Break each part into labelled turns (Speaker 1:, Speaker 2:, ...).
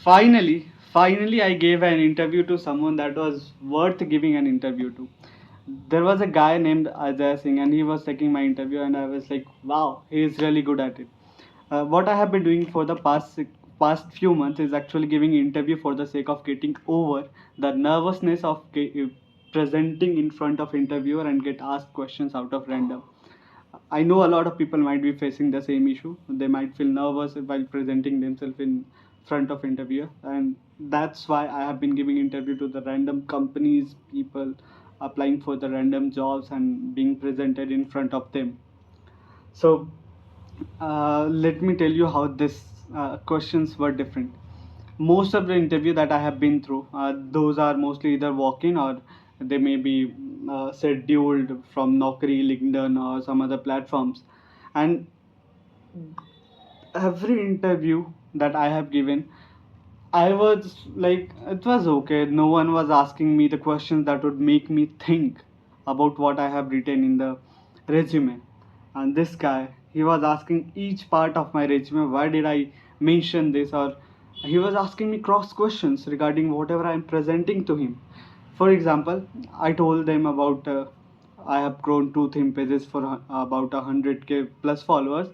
Speaker 1: Finally, I gave an interview to someone that was worth giving an interview to. There was a guy named Ajay Singh, and he was taking my interview, and I was like, wow, he is really good at it. What I have been doing for the past few months is actually giving interview for the sake of getting over the nervousness of presenting in front of interviewer and get asked questions out of random. I know a lot of people might be facing the same issue. They might feel nervous while presenting themselves in front of interviewer, and that's why I have been giving interview to the random companies, people applying for the random jobs and being presented in front of them. So let me tell you how this questions were different. Most of the interview that I have been through, those are mostly either walk-in or they may be scheduled from Naukri, LinkedIn, or some other platforms. And every interview that I have given, I was like, it was okay. No one was asking me the questions that would make me think about what I have written in the resume. And this guy, he was asking each part of my resume, why did I mention this? Or he was asking me cross questions regarding whatever I am presenting to him. For example, I told them about I have grown two theme pages for about 100K plus followers,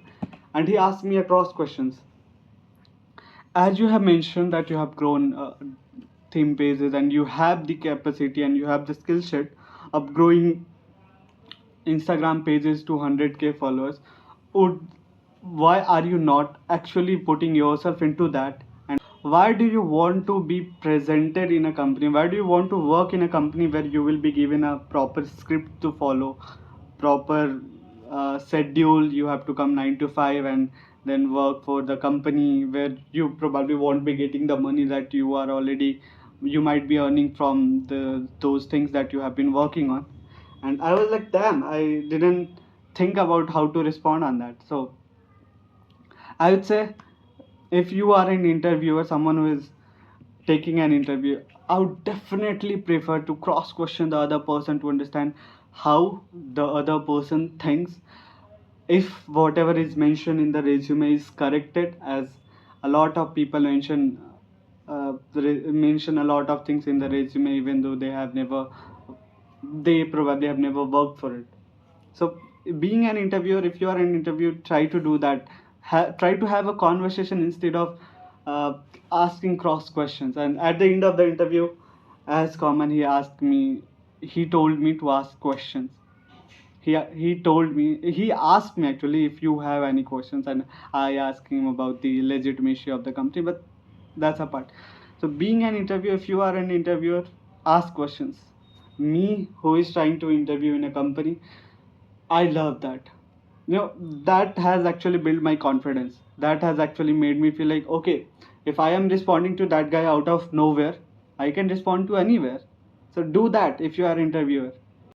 Speaker 1: and he asked me a cross questions. As you have mentioned that you have grown theme pages and you have the capacity and you have the skill set of growing Instagram pages to 100K followers, would why are you not actually putting yourself into that? And why do you want to be presented in a company? Why do you want to work in a company where you will be given a proper script to follow, proper schedule? You have to come 9 to 5 and then work for the company where you probably won't be getting the money that you might be earning from the those things that you have been working on. And I was like, damn, I didn't think about how to respond on that. So I would say, if you are an interviewer, someone who is taking an interview, I would definitely prefer to cross question the other person to understand how the other person thinks, if whatever is mentioned in the resume is corrected. As a lot of people mention a lot of things in the resume even though they probably have never worked for it. So being an interviewer, if you are an interviewer, try to do that. Try to have a conversation instead of uh, asking cross questions. And at the end of the interview, as common, he told me to ask questions. He asked me actually if you have any questions, and I asked him about the legitimacy of the company. But that's apart. So being an interviewer, if you are an interviewer, ask questions. Me, who is trying to interview in a company, I love that. That has actually built my confidence. That has actually made me feel like, okay, if I am responding to that guy out of nowhere, I can respond to anywhere. So do that if you are an interviewer.